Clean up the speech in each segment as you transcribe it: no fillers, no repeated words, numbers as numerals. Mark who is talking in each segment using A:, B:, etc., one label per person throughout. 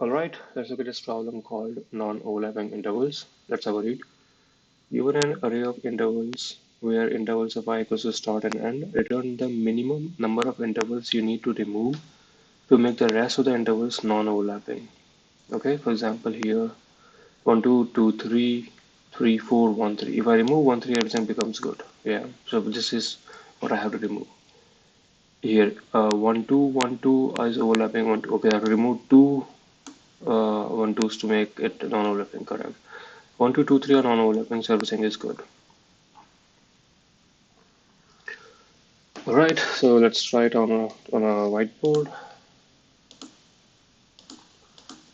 A: Alright, let's look at this problem called non-overlapping intervals. Let's have a read. Given an array of intervals where intervals of I equals to start and end, return the minimum number of intervals you need to remove to make the rest of the intervals non-overlapping. Okay, for example here 1 2 2 3 3 4 1 3. If I remove 1 3, everything becomes good. Yeah, so this is what I have to remove. Here 1 2 1 2 is overlapping 1 2. Okay, I have to remove two 1 2's to make it non-overlapping, correct. 1 2 2 3 are non-overlapping, so everything is good. Alright, so let's try it on a whiteboard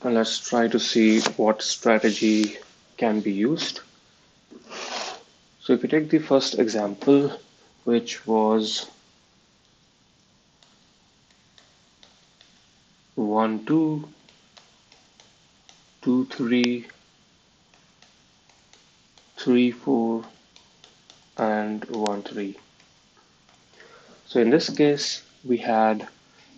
A: and let's try to see what strategy can be used. So if you take the first example, which was 1 2 2 3 3 4 and 1 3. So in this case, we had,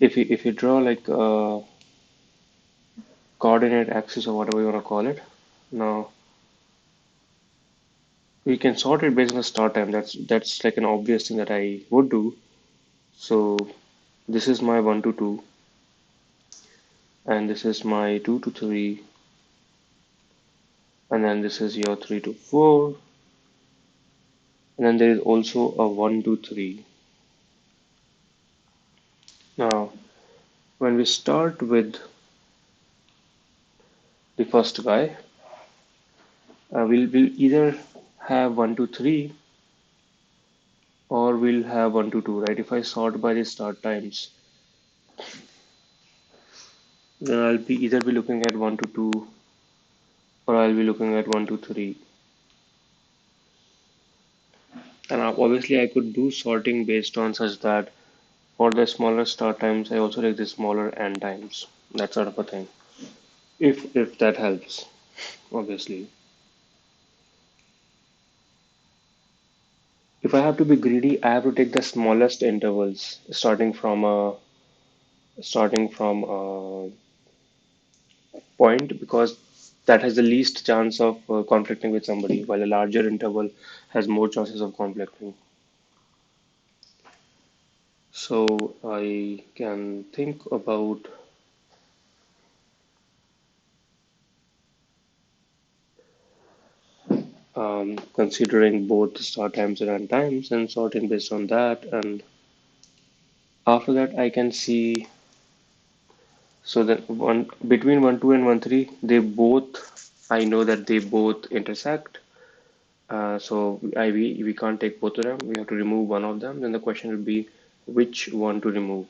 A: if you draw like a coordinate axis or whatever you want to call it, now we can sort it based on the start time. That's like an obvious thing that I would do. So this is my 1 to 2, and this is my 2 to 3, and then this is your 3 to 4, and then there is also a 1 to 3. Now, when we start with the first guy, we'll either have 1 to 3 or we'll have 1 to 2, right? If I sort by the start times, then I'll be either be looking at 1 to 2 or I'll be looking at 1 to 3. And obviously, I could do sorting based on such that for the smaller start times, I also like the smaller end times. That sort of a thing. If that helps, obviously. If I have to be greedy, I have to take the smallest intervals, starting from a point because that has the least chance of conflicting with somebody, while a larger interval has more chances of conflicting. So I can think about considering both start times and end times and sorting based on that. And after that, I can see so that one between 1 2 and 1 3, they both I know that they both intersect. So we can't take both of them. We have to remove one of them. Then the question will be which one to remove.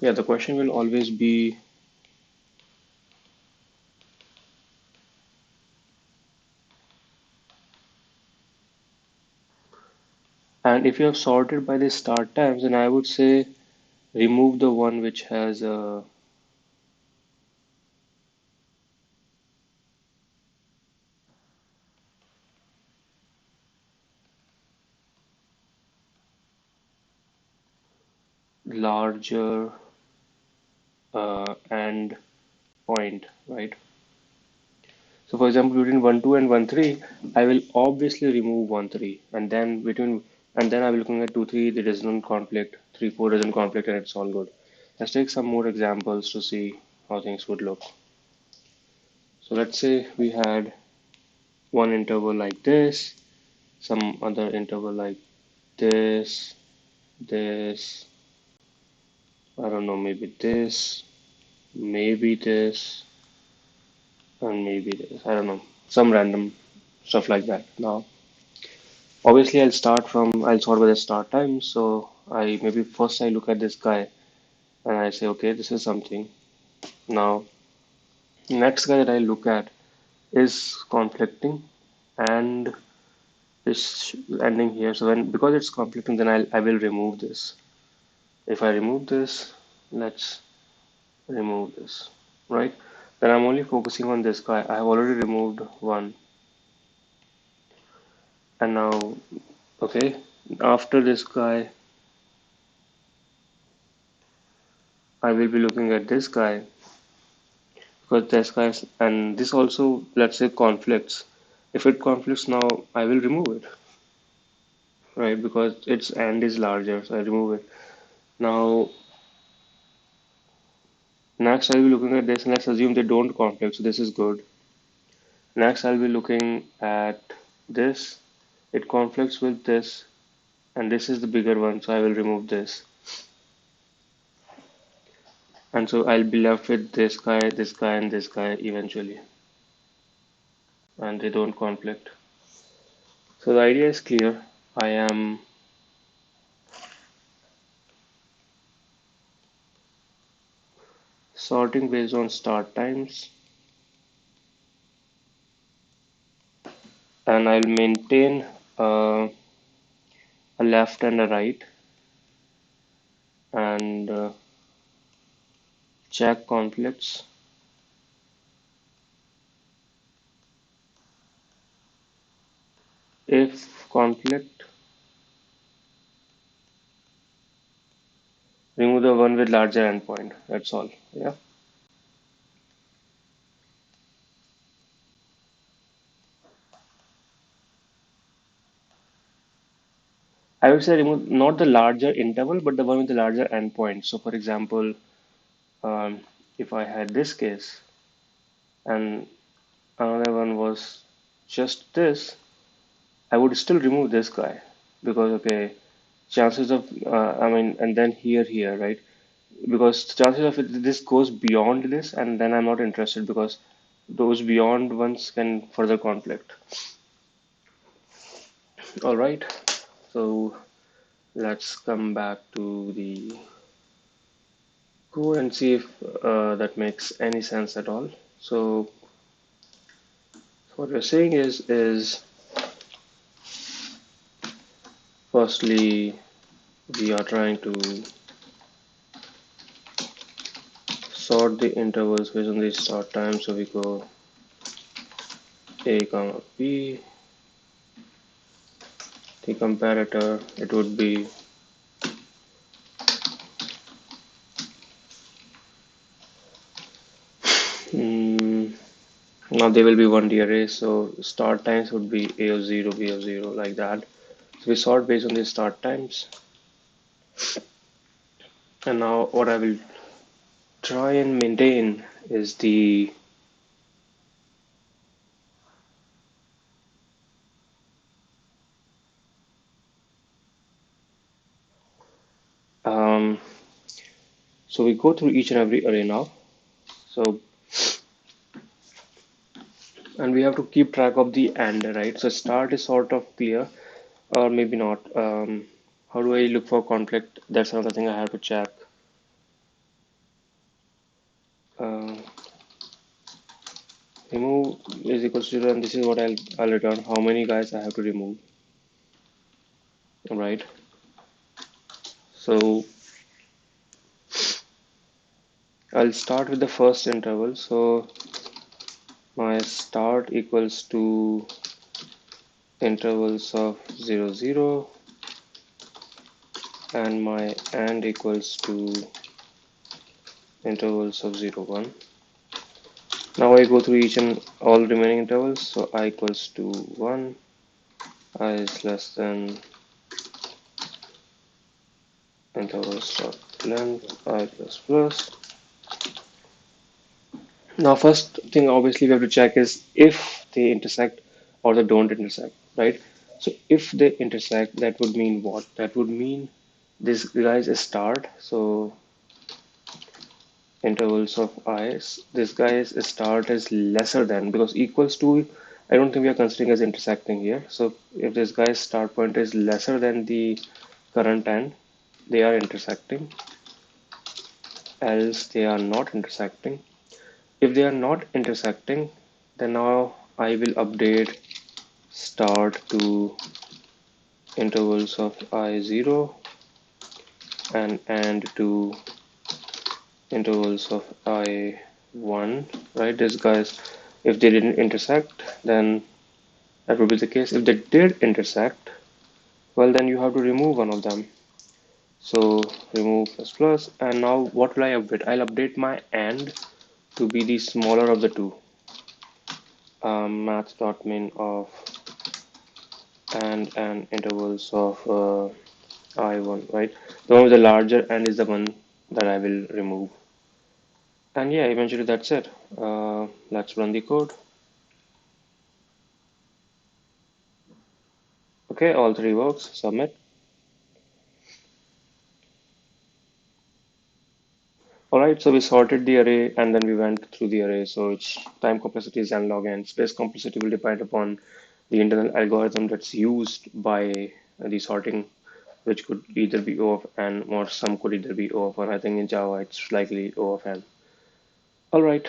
A: Yeah, the question will always be. And if you have sorted by the start times, then I would say remove the one which has a larger and point, right? So for example, between 1 2 and 1 3, I will obviously remove 1 3, and then I will looking at 2 3, there is no conflict, 3 4 doesn't conflict, and it's all good. Let's take some more examples to see how things would look. So let's say we had one interval like this, some other interval like this, this, I don't know, maybe this, and maybe this. I don't know, some random stuff like that. Now, obviously, I'll start with the start time. So maybe first I look at this guy and I say, okay, this is something. Now, next guy that I look at is conflicting and is ending here. So because it's conflicting, then I will remove this. If I remove this, let's remove this, right? Then I'm only focusing on this guy. I have already removed one, and now, okay, after this guy, I will be looking at this guy because this guy and this also, let's say, conflicts. If it conflicts now, I will remove it, right? Because its and is larger, so I remove it. Now, next I'll be looking at this, and let's assume they don't conflict, so this is good. Next, I'll be looking at this. It conflicts with this, and this is the bigger one, so I will remove this. And so I'll be left with this guy, and this guy eventually, and they don't conflict. So the idea is clear. I am sorting based on start times, and I'll maintain a left and a right, and check conflicts. If conflict, remove the one with larger endpoint. That's all. Yeah. I would say remove not the larger interval, but the one with the larger endpoint. So, for example, um, if I had this case and another one was just this, I would still remove this guy because, okay, chances of, I mean, and then here, right? Because chances of this goes beyond this, and then I'm not interested because those beyond ones can further conflict. All right, so let's come back to the code and see if that makes any sense at all. So what we're saying is firstly we are trying to sort the intervals based on the start time. So we go A comma B. The comparator, it would be mm, now they will be 1D array, so start times would be A of 0, B of 0, like that. So we sort based on the start times. And now what I will try and maintain is the um, so we go through each and every array now. So and we have to keep track of the end, right? So start is sort of clear, or maybe not. How do I look for conflict? That's another thing I have to check. Uh, remove is equals to 0, and this is what I'll return. How many guys I have to remove, right? So I'll start with the first interval. So my start equals to intervals of 0, 0, and my end equals to intervals of 0, 1. Now I go through each and all remaining intervals. So I equals to 1, I is less than intervals dot length I plus plus. Now first thing obviously we have to check is if they intersect or they don't intersect, right? So if they intersect, that would mean what? That would mean this guy is a start. So intervals of i's. This guy's start is lesser than because equals to. I don't think we are considering as intersecting here. So if this guy's start point is lesser than the current end, they are intersecting. Else they are not intersecting. If they are not intersecting, then now I will update start to intervals of I0 and end to intervals of I1, right? These guys, if they didn't intersect, then that would be the case. If they did intersect, well, then you have to remove one of them. So remove plus plus, and now what will I update? I'll update my and to be the smaller of the two. Math.min of and intervals of I1, right? The one with the larger and is the one that I will remove. And yeah, eventually that's it. Let's run the code. Okay, all three works. Submit. All right, so we sorted the array and then we went through the array. So its time complexity is n log n. Space complexity will depend upon the internal algorithm that's used by the sorting, which could either be O of n or some could either be O of 1. I think in Java it's likely O of n. All right,